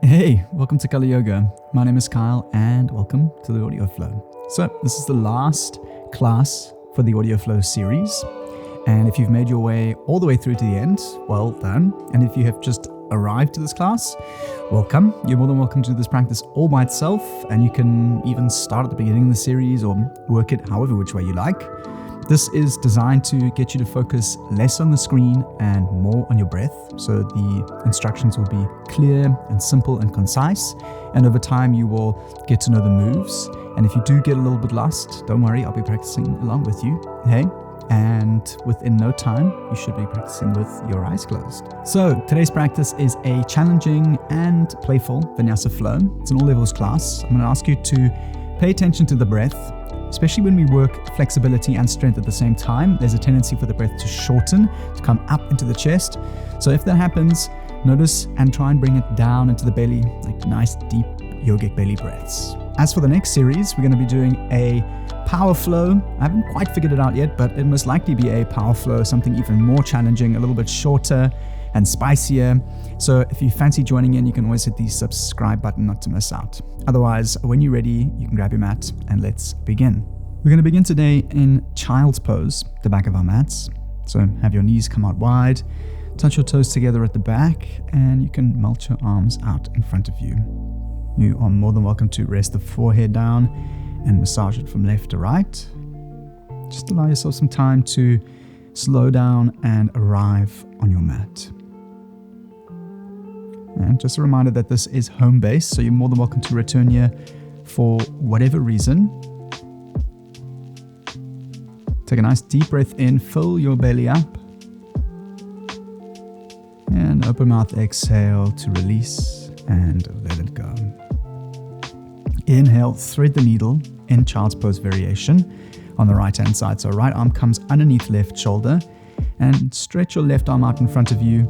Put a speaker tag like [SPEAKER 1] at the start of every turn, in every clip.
[SPEAKER 1] Hey, welcome to Color Yoga. My name is Kyle and welcome to the Audio Flow. So this is the last class for the Audio Flow series. And if you've made your way all the way through to the end, well done. And if you have just arrived to this class, welcome. You're more than welcome to do this practice all by itself. And you can even start at the beginning of the series or work it however which way you like. This is designed to get you to focus less on the screen and more on your breath. So the instructions will be clear and simple and concise. And over time, you will get to know the moves. And if you do get a little bit lost, don't worry, I'll be practicing along with you. Hey? And within no time, you should be practicing with your eyes closed. So today's practice is a challenging and playful vinyasa flow. It's an all levels class. I'm going to ask you to pay attention to the breath. Especially when we work flexibility and strength at the same time, there's a tendency for the breath to shorten, to come up into the chest. So if that happens, notice and try and bring it down into the belly, like nice deep yogic belly breaths. As for the next series, we're going to be doing a power flow. I haven't quite figured it out yet, but it must likely be a power flow, something even more challenging, a little bit shorter and spicier. So if you fancy joining in, you can always hit the subscribe button not to miss out. Otherwise, when you're ready, you can grab your mat and let's begin. We're going to begin today in child's pose, the back of our mats. So have your knees come out wide, touch your toes together at the back, and you can melt your arms out in front of you. You are more than welcome to rest the forehead down and massage it from left to right. Just allow yourself some time to slow down and arrive on your mat. And just a reminder that this is home base, so you're more than welcome to return here for whatever reason. Take a nice deep breath in, fill your belly up. And open mouth exhale to release and let it go. Inhale, thread the needle in child's pose variation on the right hand side. So right arm comes underneath left shoulder and stretch your left arm out in front of you.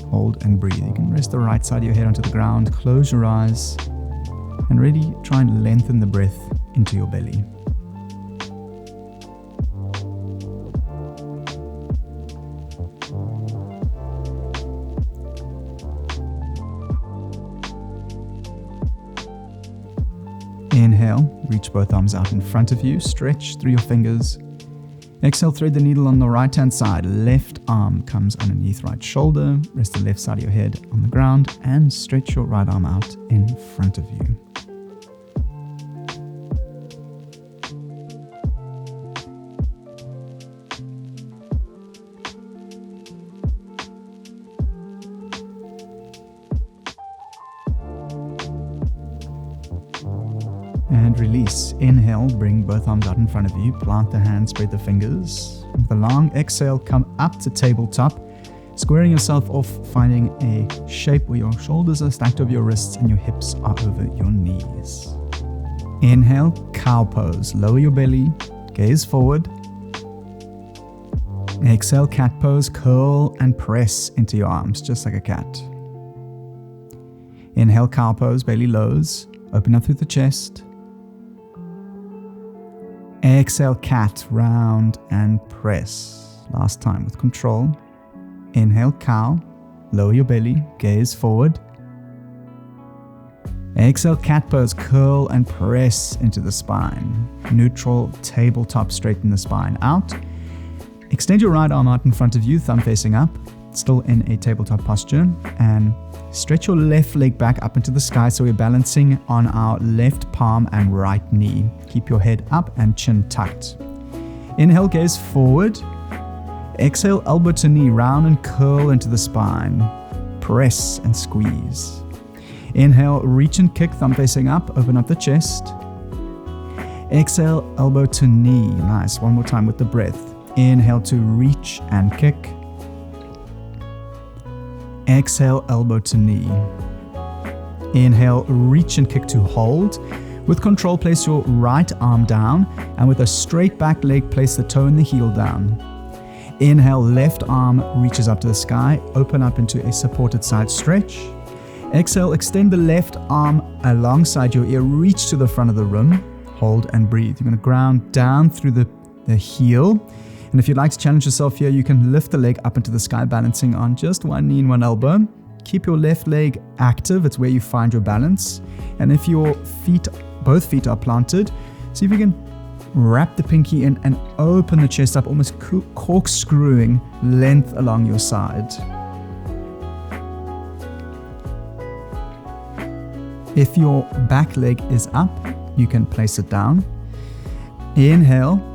[SPEAKER 1] Hold and breathe. You can rest the right side of your head onto the ground, close your eyes, and really try and lengthen the breath into your belly. Inhale, reach both arms out in front of you, stretch through your fingers. Exhale, thread the needle on the right hand side. Left arm comes underneath right shoulder. Rest the left side of your head on the ground and stretch your right arm out in front of you. And release. Inhale, bring both arms out in front of you. Plant the hands, spread the fingers. With a long exhale, come up to tabletop. Squaring yourself off, finding a shape where your shoulders are stacked over your wrists and your hips are over your knees. Inhale, cow pose. Lower your belly, gaze forward. Exhale, cat pose. Curl and press into your arms, just like a cat. Inhale, cow pose. Belly lows. Open up through the chest. Exhale, cat, round and press. Last time with control. Inhale, cow, lower your belly, gaze forward. Exhale, cat pose, curl and press into the spine. Neutral, tabletop, straighten the spine out. Extend your right arm out in front of you, thumb facing up, still in a tabletop posture, and stretch your left leg back up into the sky so we're balancing on our left palm and right knee. Keep your head up and chin tucked. Inhale, gaze forward. Exhale, elbow to knee, round and curl into the spine. Press and squeeze. Inhale, reach and kick, thumb facing up, open up the chest. Exhale, elbow to knee. Nice, one more time with the breath. Inhale to reach and kick. Exhale, elbow to knee. Inhale, reach and kick to hold. With control, place your right arm down, and with a straight back leg, place the toe and the heel down. Inhale, left arm reaches up to the sky, open up into a supported side stretch. Exhale, extend the left arm alongside your ear, reach to the front of the rim, hold and breathe. You're going to ground down through the heel. And if you'd like to challenge yourself here, you can lift the leg up into the sky, balancing on just one knee and one elbow. keep your left leg active. It's where you find your balance. And if your both feet are planted, see if you can wrap the pinky in and open the chest up, almost corkscrewing length along your side. If your back leg is up, you can place it down. Inhale.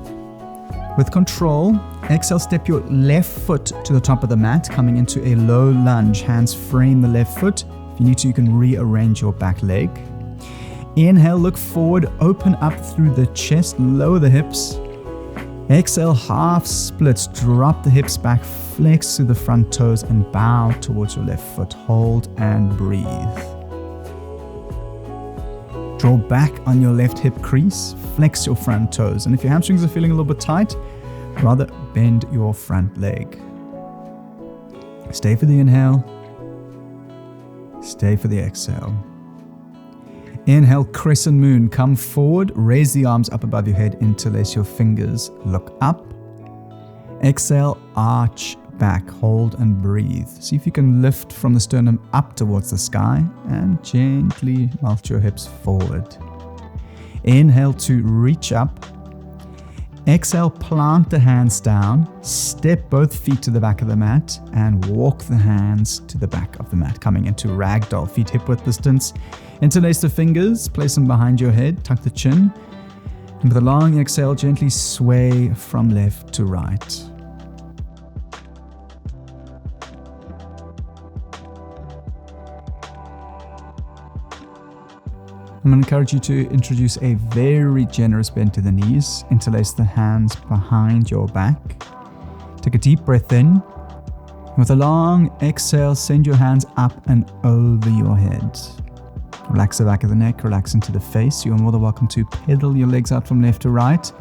[SPEAKER 1] With control, exhale, step your left foot to the top of the mat, coming into a low lunge. Hands frame the left foot. If you need to, you can rearrange your back leg. Inhale, look forward, open up through the chest, lower the hips. Exhale, half splits, drop the hips back, flex to the front toes and bow towards your left foot. Hold and breathe. Draw back on your left hip crease, flex your front toes. And if your hamstrings are feeling a little bit tight, rather bend your front leg. Stay for the inhale. Stay for the exhale. Inhale, crescent moon. Come forward, raise the arms up above your head, interlace your fingers, look up. Exhale, arch back, hold and breathe. See if you can lift from the sternum up towards the sky and gently melt your hips forward. Inhale to reach up. Exhale, plant the hands down, step both feet to the back of the mat and walk the hands to the back of the mat, coming into ragdoll, feet hip width distance. Interlace the fingers, place them behind your head, tuck the chin, and with a long exhale, gently sway from left to right. I'm going to encourage you to introduce a very generous bend to the knees. Interlace the hands behind your back. Take a deep breath in. With a long exhale, send your hands up and over your head. Relax the back of the neck, relax into the face. You are more than welcome to pedal your legs out from left to right.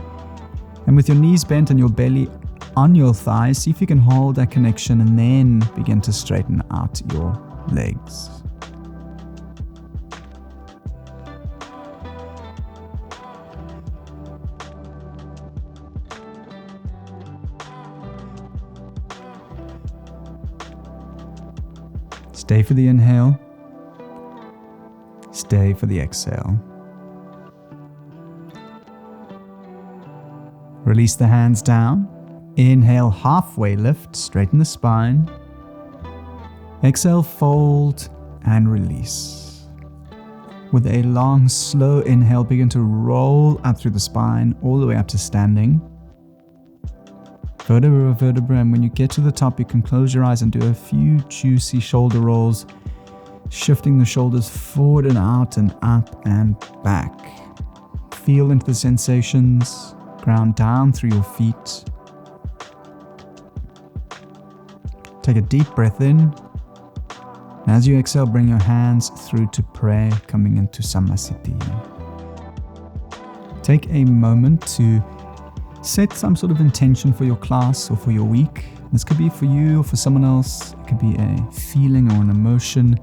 [SPEAKER 1] And with your knees bent and your belly on your thighs, see if you can hold that connection and then begin to straighten out your legs. Stay for the inhale. Stay for the exhale. Release the hands down. Inhale, halfway lift, straighten the spine. Exhale, fold and release. With a long, slow inhale, begin to roll up through the spine, all the way up to standing. Vertebra by vertebra, and when you get to the top, you can close your eyes and do a few juicy shoulder rolls, shifting the shoulders forward and out and up and back. Feel into the sensations, ground down through your feet. Take a deep breath in. And as you exhale, bring your hands through to prayer, coming into Samasthiti. Take a moment to set some sort of intention for your class or for your week. This could be for you or for someone else. It could be a feeling or an emotion,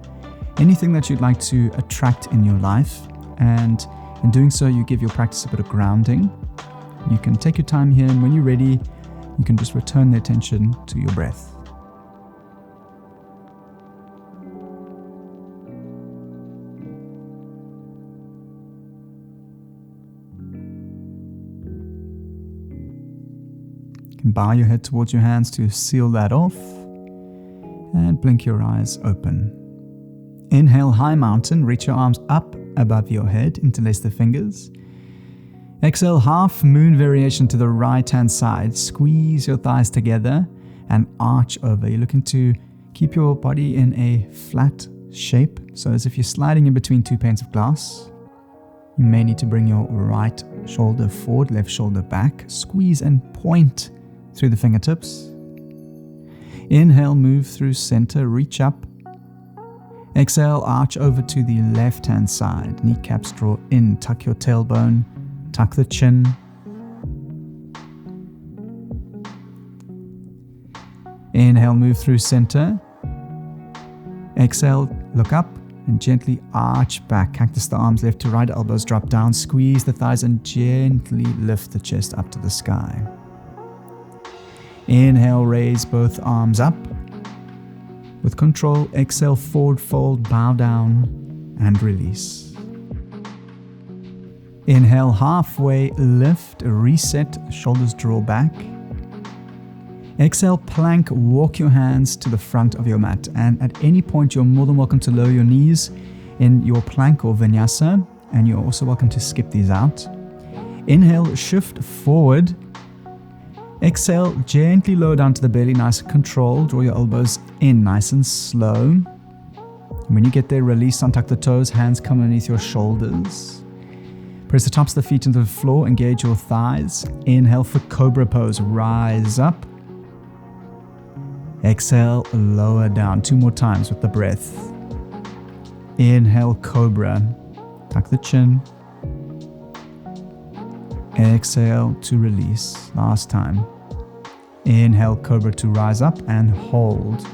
[SPEAKER 1] anything that you'd like to attract in your life. And in doing so, you give your practice a bit of grounding. You can take your time here, and when you're ready, you can just return the attention to your breath. Bow your head towards your hands to seal that off, and blink your eyes open. Inhale, high mountain, reach your arms up above your head, interlace the fingers. Exhale, half moon variation to the right hand side, squeeze your thighs together and arch over. You're looking to keep your body in a flat shape, so as if you're sliding in between two panes of glass. You may need to bring your right shoulder forward, left shoulder back, squeeze and point through the fingertips. Inhale, move through center, reach up. Exhale, arch over to the left hand side. Kneecaps draw in, tuck your tailbone, tuck the chin. Inhale, move through center. Exhale, look up and gently arch back. Cactus the arms left to right, elbows drop down, squeeze the thighs and gently lift the chest up to the sky. Inhale, raise both arms up. With control, exhale, forward fold, bow down, and release. Inhale, halfway lift, reset, shoulders draw back. Exhale, plank, walk your hands to the front of your mat. And at any point, you're more than welcome to lower your knees in your plank or vinyasa. And you're also welcome to skip these out. Inhale, shift forward. Exhale, gently lower down to the belly, nice and controlled. Draw your elbows in, nice and slow. And when you get there, release, untuck the toes, hands come underneath your shoulders. Press the tops of the feet into the floor, engage your thighs. Inhale for cobra pose, rise up. Exhale, lower down. 2 more times with the breath. Inhale, cobra. Tuck the chin. Exhale to release. Last time. Inhale, cobra to rise up and hold.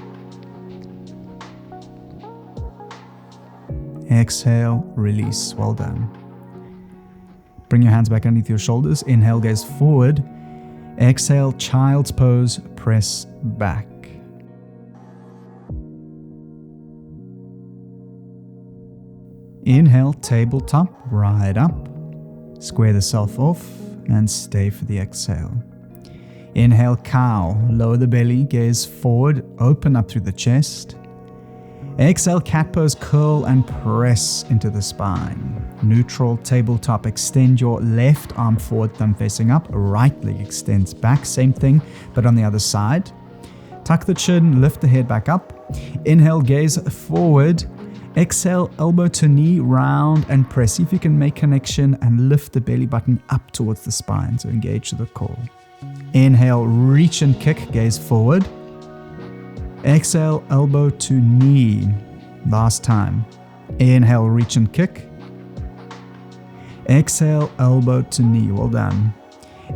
[SPEAKER 1] Exhale, release. Well done. Bring your hands back underneath your shoulders. Inhale, gaze forward. Exhale, child's pose, press back. Inhale, tabletop, right up. Square the self off and stay for the exhale. Inhale, cow, lower the belly, gaze forward, open up through the chest. Exhale, cat pose, curl and press into the spine. Neutral, tabletop, extend your left arm forward, thumb facing up, right leg extends back, same thing, but on the other side. Tuck the chin, lift the head back up. Inhale, gaze forward. Exhale, elbow to knee, round and press. See if you can make connection and lift the belly button up towards the spine. So engage to the core. Inhale, reach and kick, gaze forward. Exhale, elbow to knee. Last time. Inhale, reach and kick. Exhale, elbow to knee. Well done.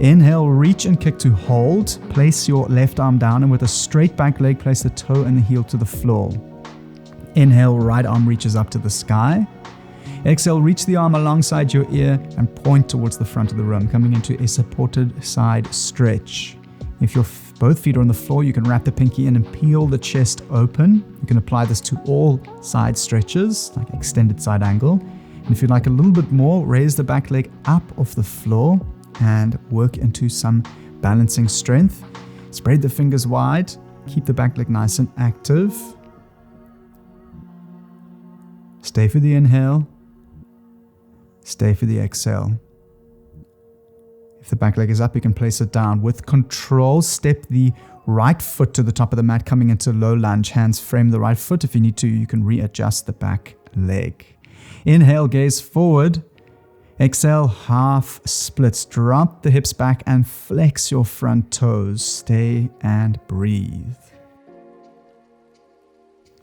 [SPEAKER 1] Inhale, reach and kick to hold. Place your left arm down and with a straight back leg, place the toe and the heel to the floor. Inhale, right arm reaches up to the sky. Exhale, reach the arm alongside your ear and point towards the front of the room, coming into a supported side stretch. If your both feet are on the floor, you can wrap the pinky in and peel the chest open. You can apply this to all side stretches, like extended side angle. And if you'd like a little bit more, raise the back leg up off the floor and work into some balancing strength. Spread the fingers wide. Keep the back leg nice and active. Stay for the inhale. Stay for the exhale. If the back leg is up, you can place it down. With control, step the right foot to the top of the mat, coming into low lunge. Hands frame the right foot. If you need to, you can readjust the back leg. Inhale, gaze forward. Exhale, half splits. Drop the hips back and flex your front toes. Stay and breathe.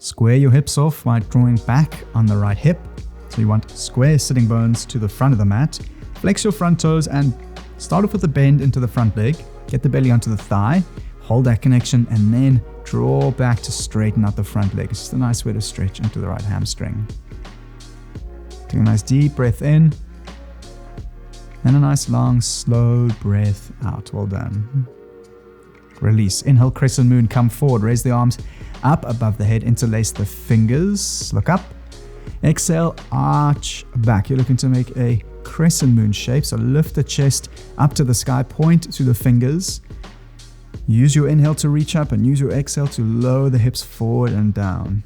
[SPEAKER 1] Square your hips off while drawing back on the right hip. So you want square sitting bones to the front of the mat. Flex your front toes and start off with a bend into the front leg. Get the belly onto the thigh. Hold that connection and then draw back to straighten out the front leg. It's just a nice way to stretch into the right hamstring. Take a nice deep breath in. And a nice long slow breath out. Well done. Release. Inhale, crescent moon. Come forward. Raise the arms up above the head. Interlace the fingers. Look up. Exhale, arch back. You're looking to make a crescent moon shape. So lift the chest up to the sky. Point to the fingers. Use your inhale to reach up and use your exhale to lower the hips forward and down.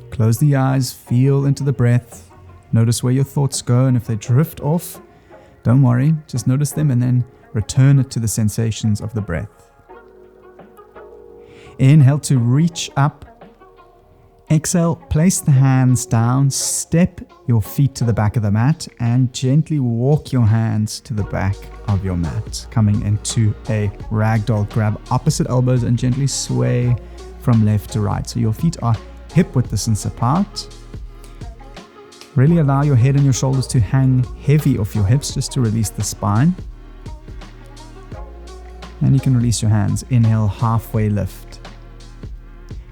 [SPEAKER 1] Close the eyes. Feel into the breath. Notice where your thoughts go, and if they drift off, don't worry. Just notice them and then return it to the sensations of the breath. Inhale to reach up. Exhale, place the hands down, step your feet to the back of the mat and gently walk your hands to the back of your mat, coming into a ragdoll. Grab opposite elbows and gently sway from left to right. So your feet are hip width distance apart. Really allow your head and your shoulders to hang heavy off your hips just to release the spine. And you can release your hands. Inhale, halfway lift.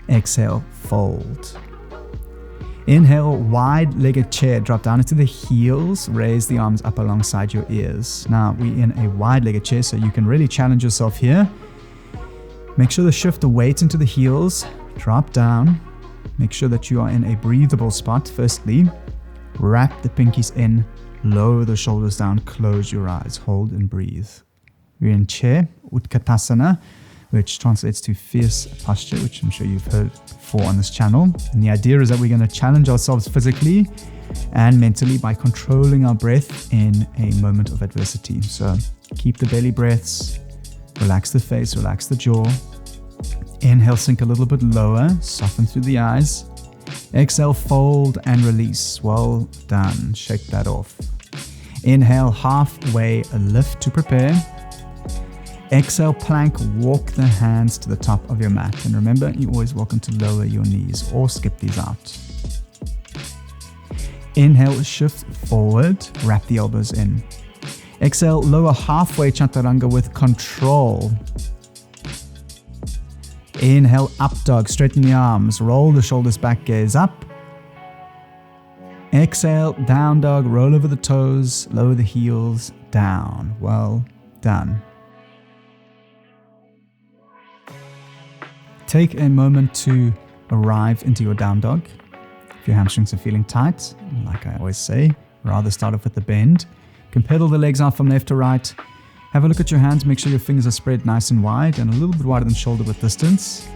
[SPEAKER 1] Exhale, fold. Inhale, wide-legged chair. Drop down into the heels. Raise the arms up alongside your ears. Now, we're in a wide-legged chair, so you can really challenge yourself here. Make sure to shift the weight into the heels, drop down. Make sure that you are in a breathable spot. Firstly, wrap the pinkies in, lower the shoulders down, close your eyes, hold and breathe. We're in chair, Utkatasana, which translates to fierce posture, which I'm sure you've heard before on this channel. And the idea is that we're going to challenge ourselves physically and mentally by controlling our breath in a moment of adversity. So keep the belly breaths, relax the face, relax the jaw. Inhale, sink a little bit lower, soften through the eyes. Exhale, fold and release. Well done. Shake that off. Inhale, halfway lift to prepare. Exhale, plank, walk the hands to the top of your mat. And remember, you're always welcome to lower your knees or skip these out. Inhale, shift forward, wrap the elbows in. Exhale, lower halfway chaturanga with control. Inhale, up dog, straighten the arms, roll the shoulders back, gaze up. Exhale, down dog, roll over the toes, lower the heels, down. Well done. Take a moment to arrive into your down dog. If your hamstrings are feeling tight, like I always say, rather start off with the bend. You can pedal the legs out from left to right. Have a look at your hands, make sure your fingers are spread nice and wide and a little bit wider than shoulder width distance.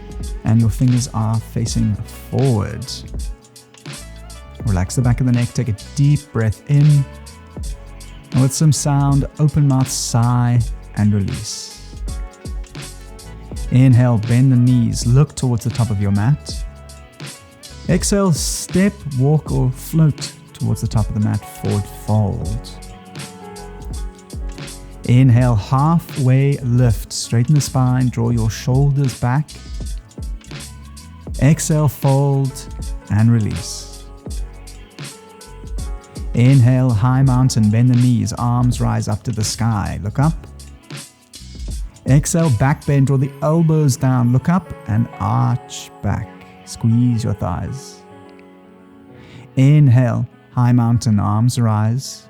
[SPEAKER 1] And your fingers are facing forward. Relax the back of the neck, take a deep breath in. And with some sound, open mouth, sigh and release. Inhale, bend the knees, look towards the top of your mat. Exhale, step, walk or float towards the top of the mat, forward fold. Inhale, halfway lift, straighten the spine, draw your shoulders back. Exhale, fold and release. Inhale, high mountain, bend the knees, arms rise up to the sky, look up. Exhale, back bend, draw the elbows down, look up and arch back. Squeeze your thighs. Inhale, high mountain, arms rise.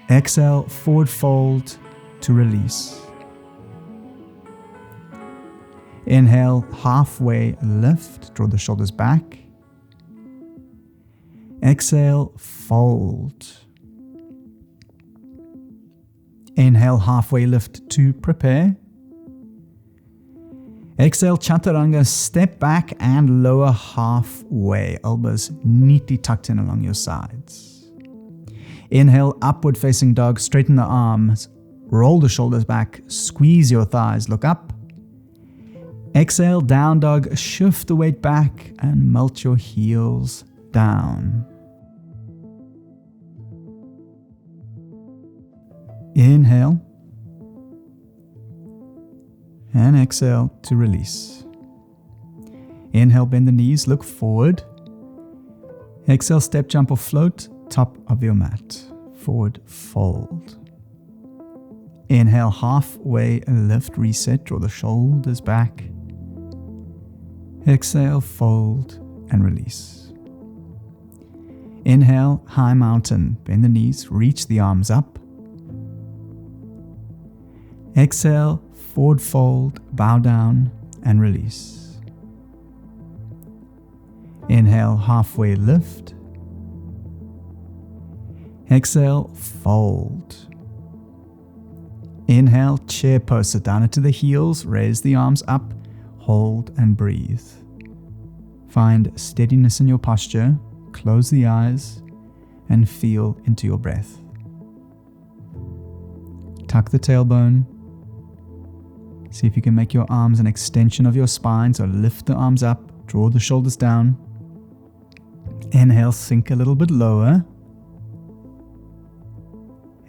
[SPEAKER 1] Exhale, forward fold to release. Inhale, halfway lift, draw the shoulders back. Exhale, fold. Inhale, halfway lift to prepare. Exhale, chaturanga, step back and lower halfway. Elbows neatly tucked in along your sides. Inhale, upward facing dog, straighten the arms, roll the shoulders back, squeeze your thighs, look up. Exhale, down dog, shift the weight back and melt your heels down. Inhale and exhale to release. Inhale, bend the knees, look forward. Exhale, step, jump or float, top of your mat, forward fold. Inhale, halfway lift, reset, draw the shoulders back. Exhale, fold and release. Inhale, high mountain, bend the knees, reach the arms up. Exhale, forward fold, bow down and release. Inhale, halfway lift. Exhale, fold. Inhale, chair pose, sit down into the heels, raise the arms up, hold and breathe. Find steadiness in your posture, close the eyes and feel into your breath. Tuck the tailbone. See if you can make your arms an extension of your spine, so lift the arms up, draw the shoulders down. Inhale, sink a little bit lower.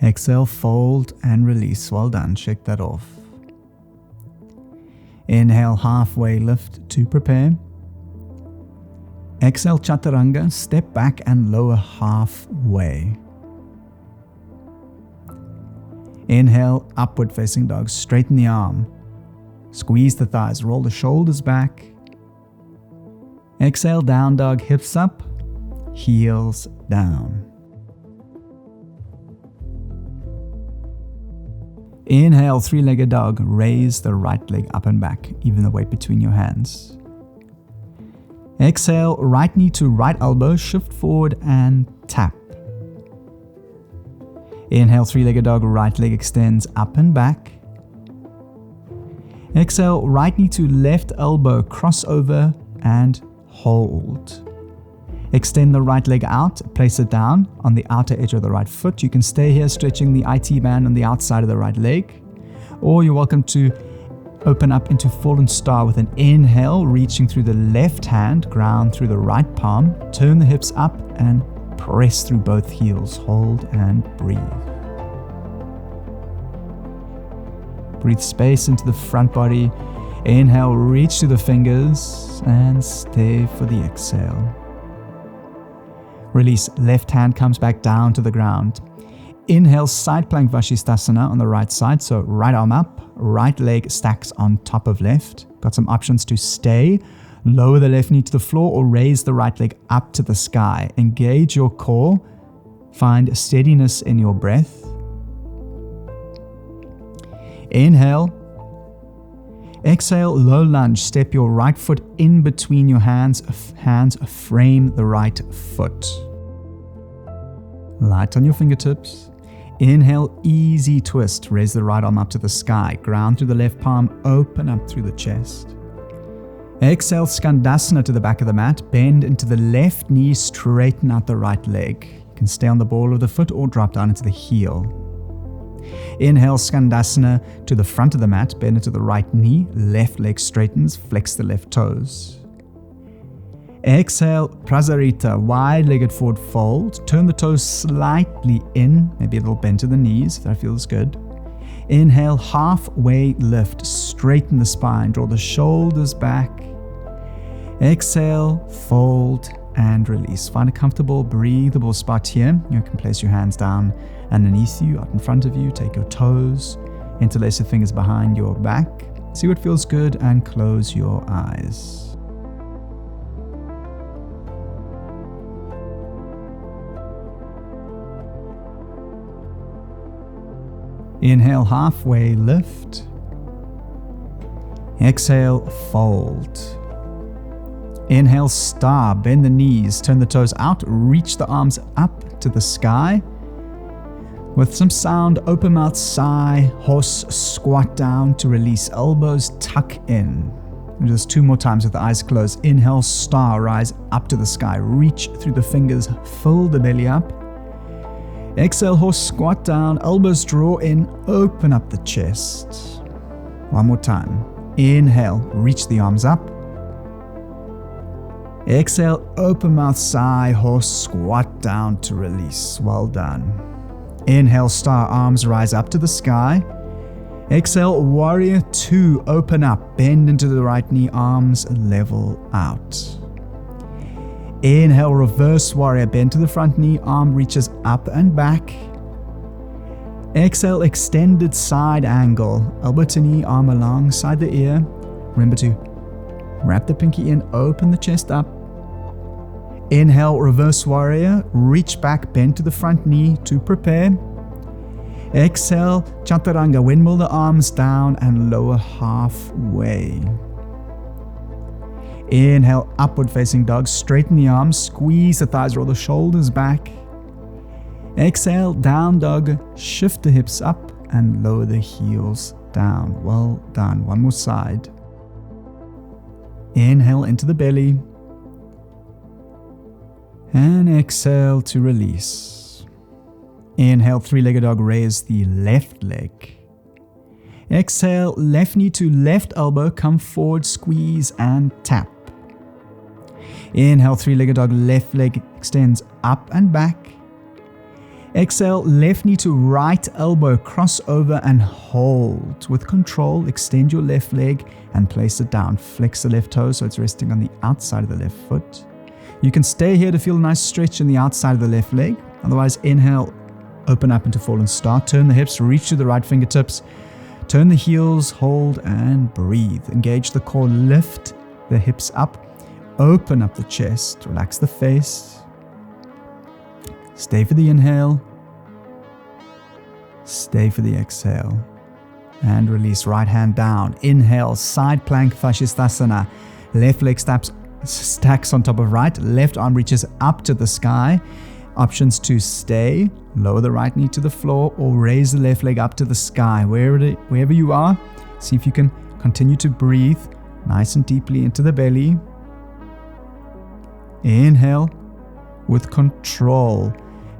[SPEAKER 1] Exhale, fold and release. Well done, shake that off. Inhale, halfway lift to prepare. Exhale, chaturanga, step back and lower halfway. Inhale, upward facing dog, straighten the arm. Squeeze the thighs, roll the shoulders back. Exhale, down dog, hips up, heels down. Inhale, three-legged dog. Raise the right leg up and back, even the weight between your hands. Exhale, right knee to right elbow, shift forward and tap. Inhale, three-legged dog. Right leg extends up and back. Exhale, right knee to left elbow, cross over and hold. Extend the right leg out, place it down on the outer edge of the right foot. You can stay here stretching the IT band on the outside of the right leg, or you're welcome to open up into fallen star with an inhale, reaching through the left hand, ground through the right palm, turn the hips up and press through both heels. Hold and breathe. Breathe space into the front body. Inhale, reach to the fingers and stay for the exhale. Release, left hand comes back down to the ground. Inhale, side plank Vashisthasana on the right side. So right arm up, right leg stacks on top of left. Got some options to stay, lower the left knee to the floor, or raise the right leg up to the sky. Engage your core. Find steadiness in your breath. Inhale. Exhale, low lunge. Step your right foot in between your hands. Hands frame the right foot. Light on your fingertips. Inhale, easy twist. Raise the right arm up to the sky. Ground through the left palm. Open up through the chest. Exhale, Skandasana to the back of the mat. Bend into the left knee. Straighten out the right leg. You can stay on the ball of the foot or drop down into the heel. Inhale, Skandasana to the front of the mat. Bend into the right knee. Left leg straightens. Flex the left toes. Exhale, Prasarita, wide-legged forward fold. Turn the toes slightly in, maybe a little bend to the knees if that feels good. Inhale, halfway lift. Straighten the spine. Draw the shoulders back. Exhale, fold and release. Find a comfortable, breathable spot here. You can place your hands down underneath you, out in front of you. Take your toes, interlace your fingers behind your back. See what feels good and close your eyes. Inhale, halfway lift. Exhale, fold. Inhale, star. Bend the knees, turn the toes out, reach the arms up to the sky. With some sound, open mouth, sigh, horse, squat down to release, elbows tuck in. Just two more times with the eyes closed. Inhale, star, rise up to the sky, reach through the fingers, fill the belly up. Exhale, horse, squat down, elbows draw in, open up the chest. One more time. Inhale, reach the arms up. Exhale, open mouth, sigh, horse, squat down to release. Well done. Inhale, star, arms rise up to the sky. Exhale, warrior two, open up, bend into the right knee, arms level out. Inhale, reverse warrior, bend to the front knee, arm reaches up and back. Exhale, extended side angle, elbow to knee, arm alongside the ear. Remember to wrap the pinky in, open the chest up. Inhale, reverse warrior, reach back, bend to the front knee to prepare. Exhale, chaturanga, windmill the arms down and lower halfway. Inhale, upward facing dog, straighten the arms, squeeze the thighs, roll the shoulders back. Exhale, down dog, shift the hips up and lower the heels down. Well done. One more side. Inhale into the belly. And exhale to release. Inhale, three-legged dog, raise the left leg. Exhale, left knee to left elbow, come forward, squeeze and tap. Inhale, three-legged dog, left leg extends up and back. Exhale, left knee to right elbow, cross over and hold. With control, extend your left leg and place it down. Flex the left toe so it's resting on the outside of the left foot. You can stay here to feel a nice stretch in the outside of the left leg. Otherwise, inhale, open up into fallen star. Turn the hips, reach to the right fingertips. Turn the heels, hold and breathe. Engage the core, lift the hips up. Open up the chest, relax the face. Stay for the inhale. Stay for the exhale. and release. Right hand down. Inhale, side plank Fascisthasana. Left leg stacks on top of right. Left arm reaches up to the sky. Options to stay, lower the right knee to the floor, or raise the left leg up to the sky. Wherever you are, see if you can continue to breathe nice and deeply into the belly. Inhale with control.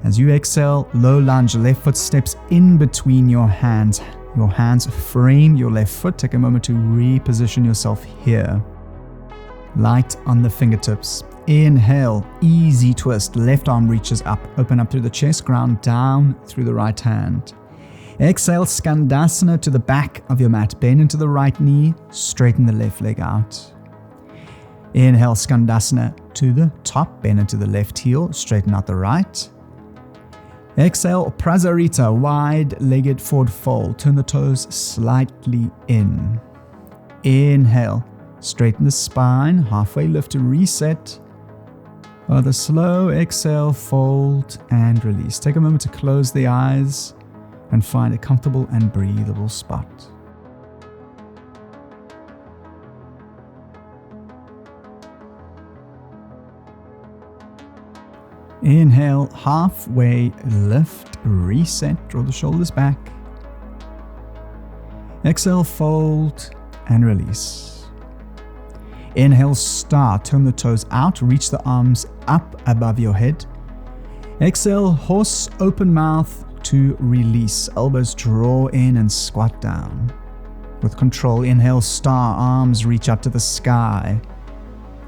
[SPEAKER 1] As you exhale, low lunge, left foot steps in between your hands. Your hands frame your left foot. Take a moment to reposition yourself here. Light on the fingertips. Inhale, easy twist. Left arm reaches up. Open up through the chest, ground down through the right hand. Exhale, Skandasana to the back of your mat. Bend into the right knee, straighten the left leg out. Inhale, Skandasana to the top. Bend into the left heel, straighten out the right. Exhale, Prasarita, wide-legged forward fold. Turn the toes slightly in. Inhale, straighten the spine, halfway lift to reset. Other slow exhale, fold and release. Take a moment to close the eyes and find a comfortable and breathable spot. Inhale, halfway lift, reset, draw the shoulders back. Exhale, fold and release. Inhale, star, turn the toes out, reach the arms up above your head. Exhale, horse, open mouth to release. Elbows draw in and squat down. With control, inhale, star, arms reach up to the sky.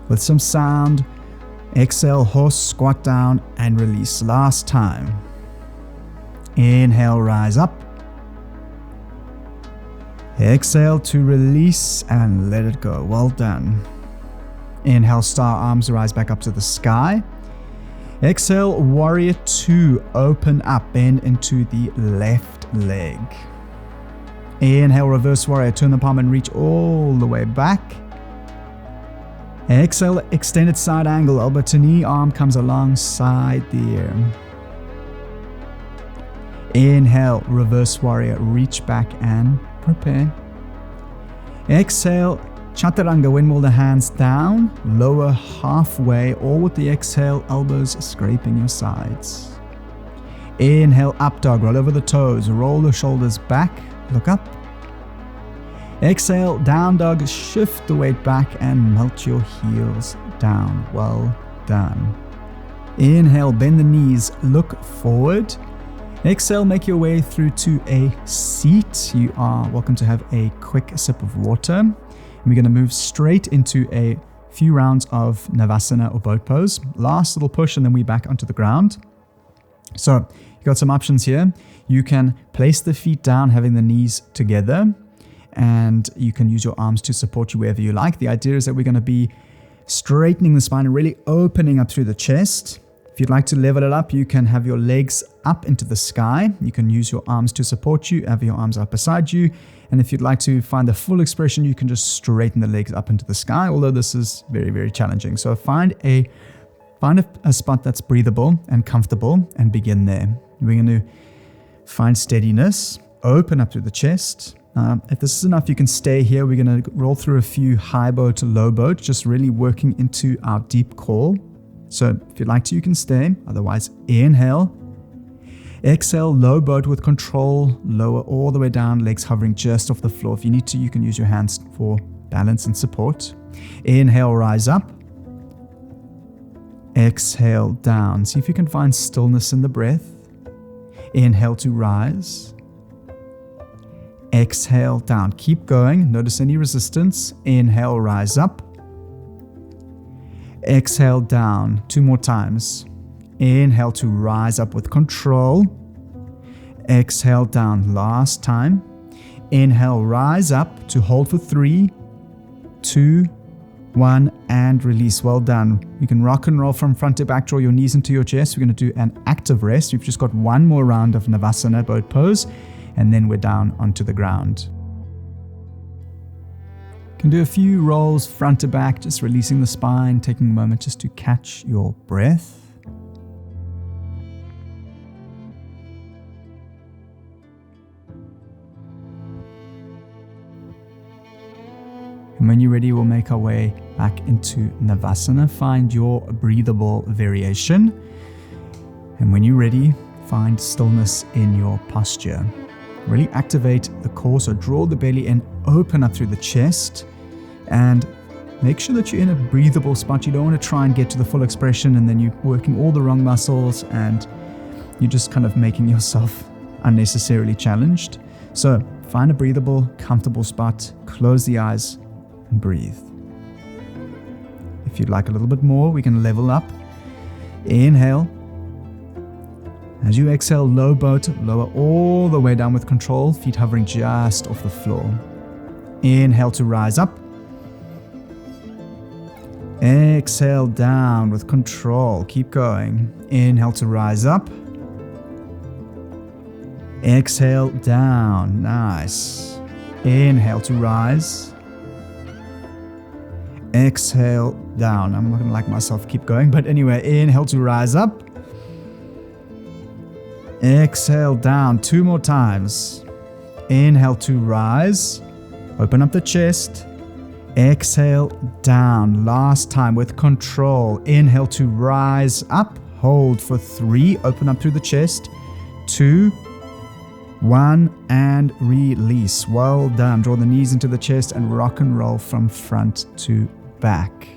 [SPEAKER 1] With some sound, exhale, horse, squat down and release. Last time. Inhale, rise up. Exhale to release and let it go. Well done. Inhale, star, arms rise back up to the sky. Exhale, warrior two, open up, bend into the left leg. Inhale, reverse warrior, turn the palm and reach all the way back. Exhale, extended side angle, elbow to knee, arm comes alongside the ear. Inhale, reverse warrior, reach back and prepare. Exhale, chaturanga, windmill the hands down, lower halfway, or with the exhale, elbows scraping your sides. Inhale, up dog, roll over the toes, roll the shoulders back, look up. Exhale, down dog, shift the weight back and melt your heels down. Well done. Inhale, bend the knees, look forward. Exhale, make your way through to a seat. You are welcome to have a quick sip of water. And we're going to move straight into a few rounds of Navasana or boat pose. Last little push and then we back onto the ground. So you've got some options here. You can place the feet down, having the knees together, and you can use your arms to support you wherever you like. The idea is that we're going to be straightening the spine and really opening up through the chest. If you'd like to level it up, you can have your legs up into the sky. You can use your arms to support you, have your arms up beside you. And if you'd like to find the full expression, you can just straighten the legs up into the sky, although this is very, very challenging. So find a spot that's breathable and comfortable and begin there. We're going to find steadiness, open up through the chest. If this is enough, you can stay here. We're going to roll through a few high boat to low boat, just really working into our deep core. So if you'd like to, you can stay. Otherwise, inhale. Exhale, low boat with control, lower all the way down, legs hovering just off the floor. If you need to, you can use your hands for balance and support. Inhale, rise up. Exhale, down. See if you can find stillness in the breath. Inhale to rise. Exhale, down. Keep going. Notice any resistance. Inhale, rise up. Exhale, down. 2 more times. Inhale to rise up with control. Exhale, down. Last time. Inhale, rise up to hold for 3, 2, 1, and release. Well done. You can rock and roll from front to back. Draw your knees into your chest. We're going to do an active rest. We've just got 1 more round of Navasana boat pose, and then we're down onto the ground. You can do a few rolls front to back, just releasing the spine, taking a moment just to catch your breath. when you're ready, we'll make our way back into Navasana. Find your breathable variation. And when you're ready, find stillness in your posture. Really activate the core, so draw the belly in, open up through the chest, and make sure that you're in a breathable spot. You don't want to try and get to the full expression and then you're working all the wrong muscles and you're just kind of making yourself unnecessarily challenged. So find a breathable, comfortable spot, close the eyes and breathe. If you'd like a little bit more, we can level up. Inhale. As you exhale, low boat, lower all the way down with control, feet hovering just off the floor. Inhale to rise up. Exhale down with control. Keep going. Inhale to rise up. Exhale down. Nice. Inhale to rise. Exhale down. I'm not going to like myself keep going, but anyway, inhale to rise up. Exhale down 2 more times. Inhale to rise. Open up the chest. Exhale down. Last time with control. Inhale to rise up. Hold for 3. Open up through the chest. 2, 1, and release. Well done. Draw the knees into the chest and rock and roll from front to back.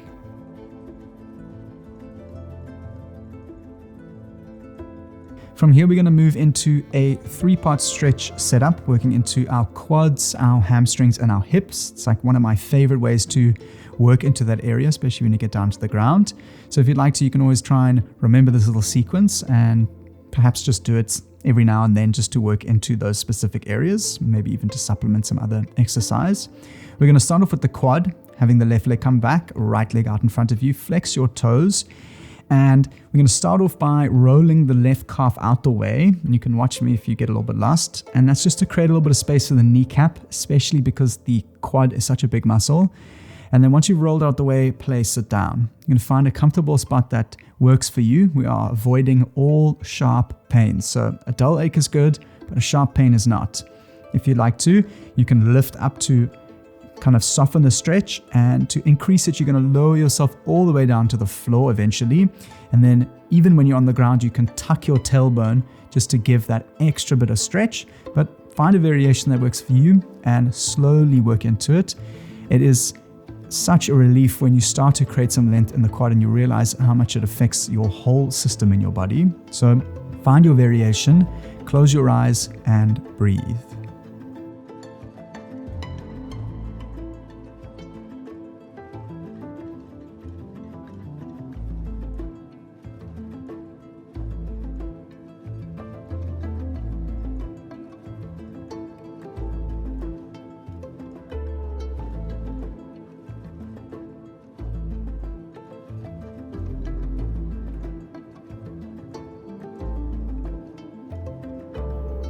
[SPEAKER 1] From here, we're going to move into a 3-part stretch setup, working into our quads, our hamstrings, and our hips. It's like one of my favorite ways to work into that area, especially when you get down to the ground. So if you'd like to, you can always try and remember this little sequence and perhaps just do it every now and then just to work into those specific areas, maybe even to supplement some other exercise. We're going to start off with the quad, having the left leg come back, right leg out in front of you, flex your toes. And we're going to start off by rolling the left calf out the way. And you can watch me if you get a little bit lost. And that's just to create a little bit of space for the kneecap, especially because the quad is such a big muscle. And then once you've rolled out the way, place it down. You're going to find a comfortable spot that works for you. We are avoiding all sharp pains. So a dull ache is good, but a sharp pain is not. If you'd like to, you can lift up to kind of soften the stretch, and to increase it, you're going to lower yourself all the way down to the floor eventually. And then even when you're on the ground, you can tuck your tailbone just to give that extra bit of stretch, but find a variation that works for you and slowly work into it. It is such a relief when you start to create some length in the quad and you realize how much it affects your whole system in your body. So find your variation, close your eyes and breathe.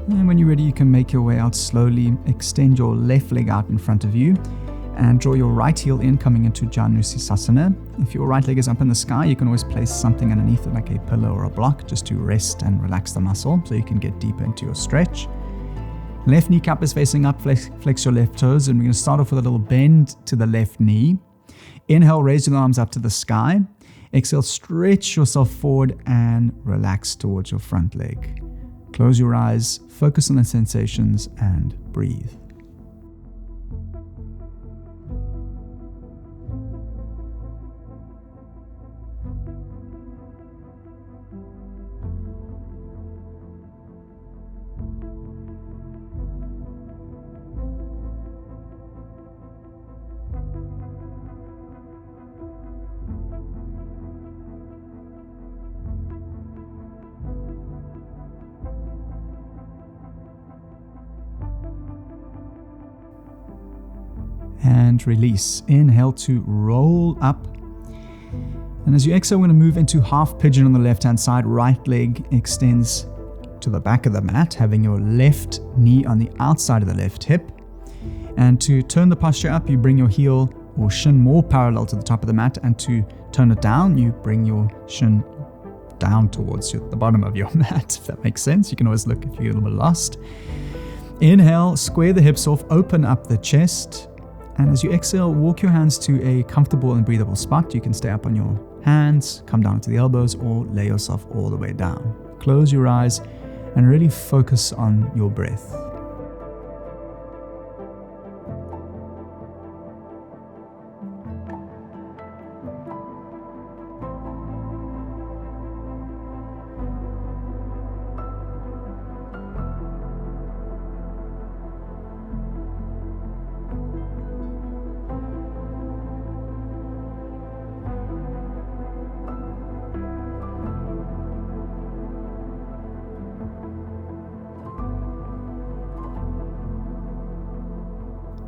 [SPEAKER 1] And when you're ready, you can make your way out slowly. Extend your left leg out in front of you and draw your right heel in, coming into Janusasana. If your right leg is up in the sky, you can always place something underneath it like a pillow or a block just to rest and relax the muscle so you can get deeper into your stretch. Left kneecap is facing up, flex your left toes, and we're going to start off with a little bend to the left knee. Inhale, raise your arms up to the sky. Exhale, stretch yourself forward and relax towards your front leg. Close your eyes, focus on the sensations, and breathe. And release. Inhale to roll up. And as you exhale, we're going to move into half pigeon on the left-hand side. Right leg extends to the back of the mat, having your left knee on the outside of the left hip. And to turn the posture up, you bring your heel or shin more parallel to the top of the mat. And to turn it down, you bring your shin down towards the bottom of your mat, if that makes sense. You can always look if you get a little bit lost. Inhale, square the hips off, open up the chest. And as you exhale, walk your hands to a comfortable and breathable spot. You can stay up on your hands, come down to the elbows, or lay yourself all the way down. Close your eyes and really focus on your breath.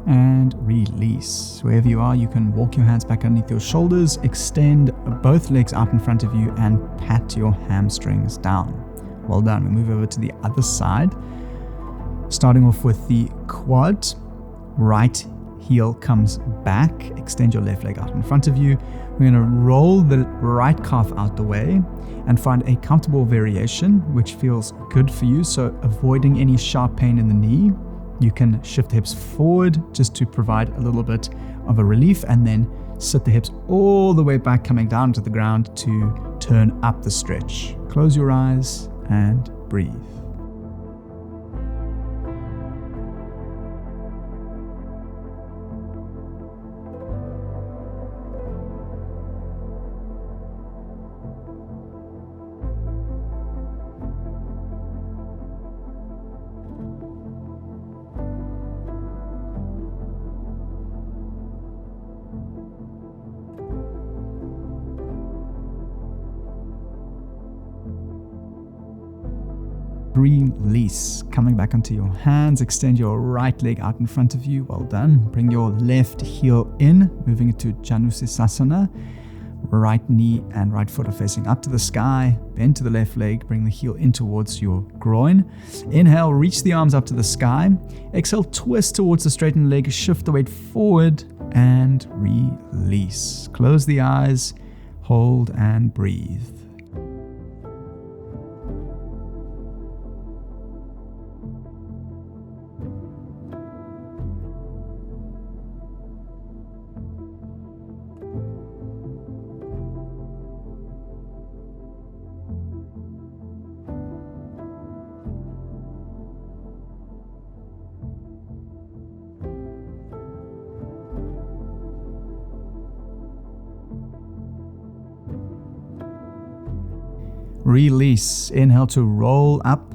[SPEAKER 1] And release. Wherever you are, you can walk your hands back underneath your shoulders, extend both legs out in front of you, and pat your hamstrings down. Well done. We move over to the other side, starting off with the quad. Right heel comes back. Extend your left leg out in front of you. We're going to roll the right calf out the way and find a comfortable variation which feels good for you, so avoiding any sharp pain in the knee. You can shift the hips forward just to provide a little bit of a relief, and then sit the hips all the way back, coming down to the ground to turn up the stretch. Close your eyes and breathe. Release. Coming back onto your hands, extend your right leg out in front of you. Well done. Bring your left heel in, moving it to Janusasana. Right knee and right foot are facing up to the sky. Bend to the left leg, bring the heel in towards your groin. Inhale, reach the arms up to the sky. Exhale, twist towards the straightened leg, shift the weight forward and release. Close the eyes, hold and breathe. Release. Inhale to roll up.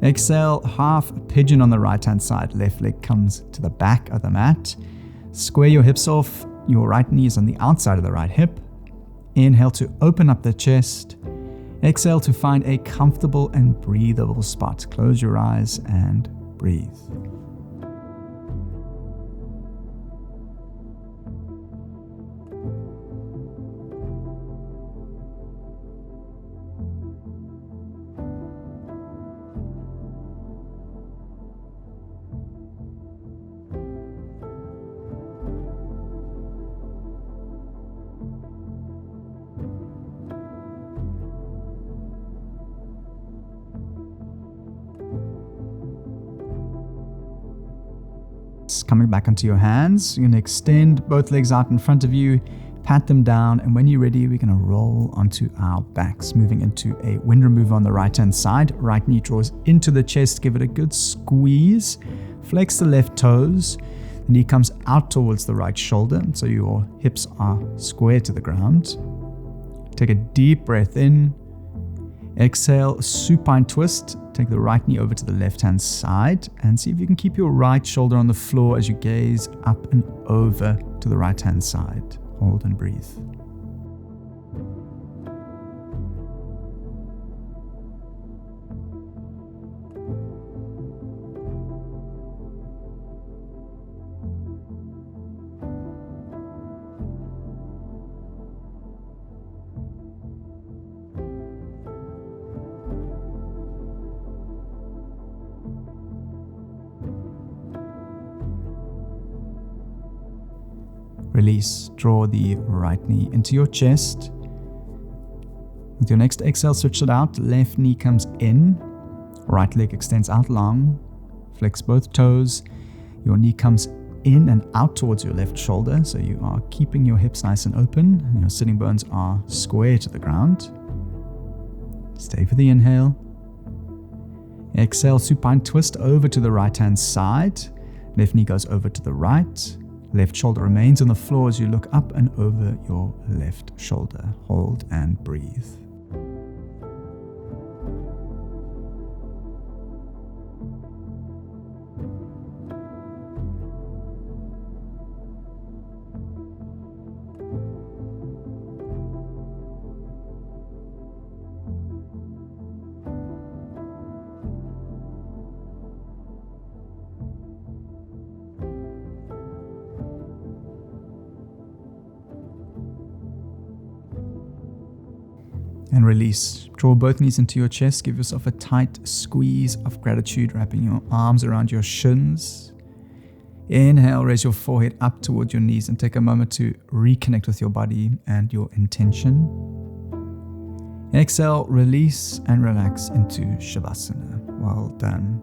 [SPEAKER 1] Exhale, half pigeon on the right hand side. Left leg comes to the back of the mat. Square your hips off. Your right knee is on the outside of the right hip. Inhale to open up the chest. Exhale to find a comfortable and breathable spot. Close your eyes and breathe. Coming back onto your hands, you're going to extend both legs out in front of you, pat them down, and when you're ready, we're going to roll onto our backs, moving into a wind remover on the right hand side. Right knee draws into the chest, give it a good squeeze, flex the left toes, the knee comes out towards the right shoulder, so your hips are square to the ground. Take a deep breath in, exhale, supine twist. Take the right knee over to the left-hand side and see if you can keep your right shoulder on the floor as you gaze up and over to the right-hand side. Hold and breathe. Release. Draw the right knee into your chest. With your next exhale, switch it out. Left knee comes in. Right leg extends out long. Flex both toes. Your knee comes in and out towards your left shoulder. So you are keeping your hips nice and open and your sitting bones are square to the ground. Stay for the inhale. Exhale, supine twist over to the right hand side. Left knee goes over to the right. Left shoulder remains on the floor as you look up and over your left shoulder. Hold and breathe. And release. Draw both knees into your chest. Give yourself a tight squeeze of gratitude, wrapping your arms around your shins. Inhale, raise your forehead up towards your knees and take a moment to reconnect with your body and your intention. Exhale, release and relax into Shavasana. Well done.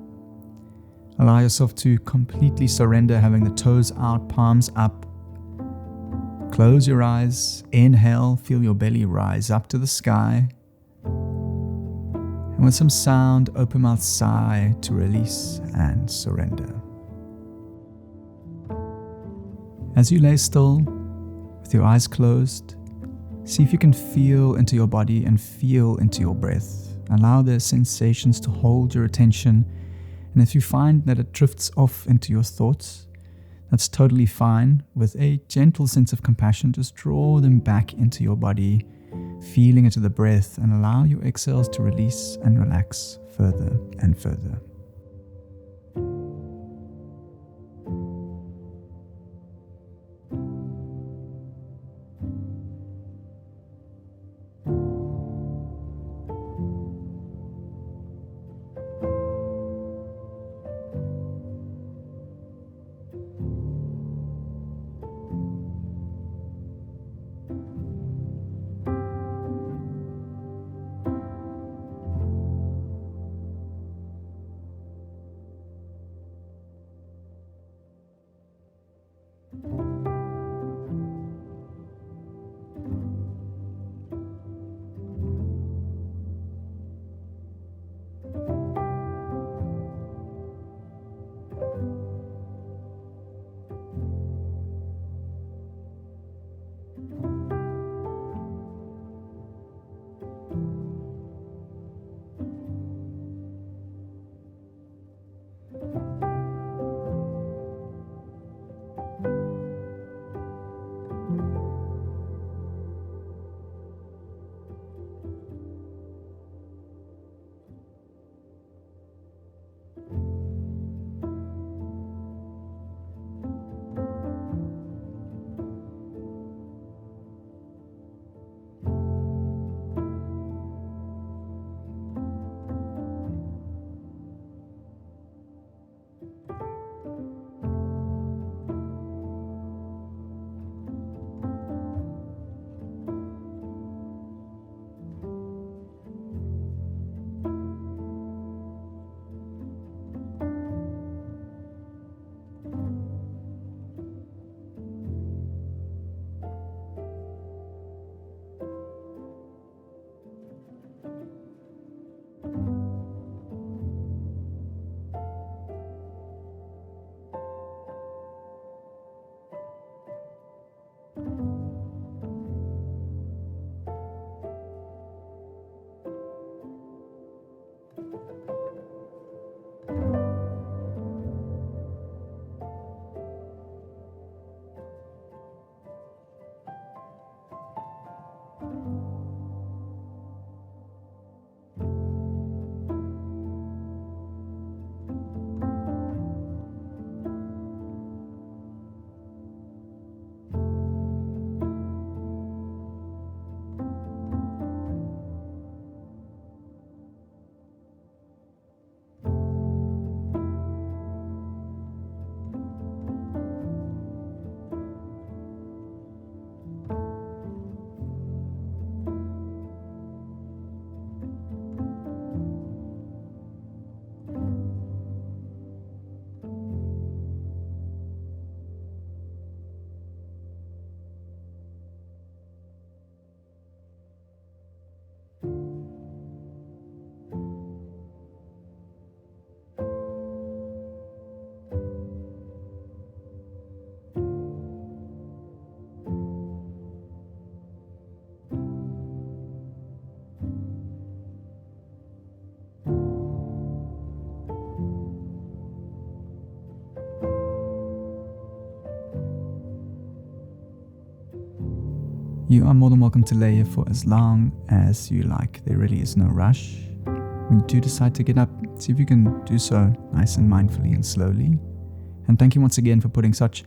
[SPEAKER 1] Allow yourself to completely surrender, having the toes out, palms up. Close your eyes, inhale, feel your belly rise up to the sky. And with some sound, open mouth sigh to release and surrender. As you lay still, with your eyes closed, see if you can feel into your body and feel into your breath. Allow the sensations to hold your attention. And if you find that it drifts off into your thoughts, that's totally fine. With a gentle sense of compassion, just draw them back into your body, feeling into the breath, and allow your exhales to release and relax further and further. You are more than welcome to lay here for as long as you like. There really is no rush. When you do decide to get up, see if you can do so nice and mindfully and slowly. And thank you once again for putting such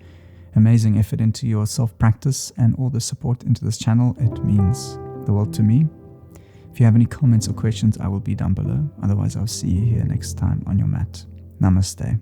[SPEAKER 1] amazing effort into your self-practice and all the support into this channel. It means the world to me. If you have any comments or questions, I will be down below. Otherwise, I'll see you here next time on your mat. Namaste.